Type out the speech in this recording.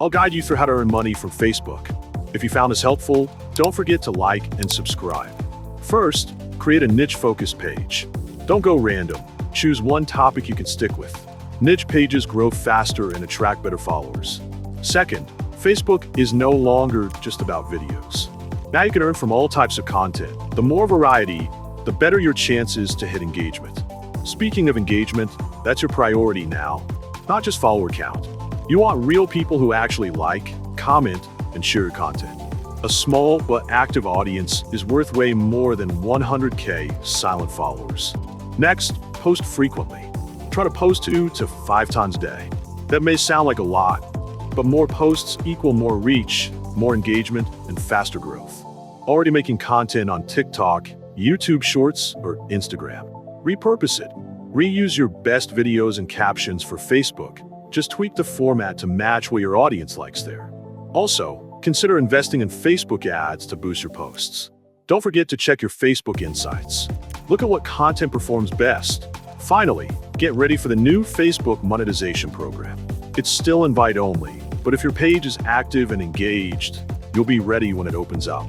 I'll guide you through how to earn money from Facebook. If you found this helpful, don't forget to like and subscribe. First, create a niche-focused page. Don't go random. Choose one topic you can stick with. Niche pages grow faster and attract better followers. Second, Facebook is no longer just about videos. Now you can earn from all types of content. The more variety, the better your chances to hit engagement. Speaking of engagement, that's your priority now, not just follower count. You want real people who actually like, comment, and share your content. A small but active audience is worth way more than 100K silent followers. Next, post frequently. Try to post 2 to 5 times a day. That may sound like a lot, but more posts equal more reach, more engagement, and faster growth. Already making content on TikTok, YouTube Shorts, or Instagram? Repurpose it. Reuse your best videos and captions for Facebook. Just tweak the format to match what your audience likes there. Also, consider investing in Facebook ads to boost your posts. Don't forget to check your Facebook insights. Look at what content performs best. Finally, get ready for the new Facebook monetization program. It's still invite only, but if your page is active and engaged, you'll be ready when it opens up.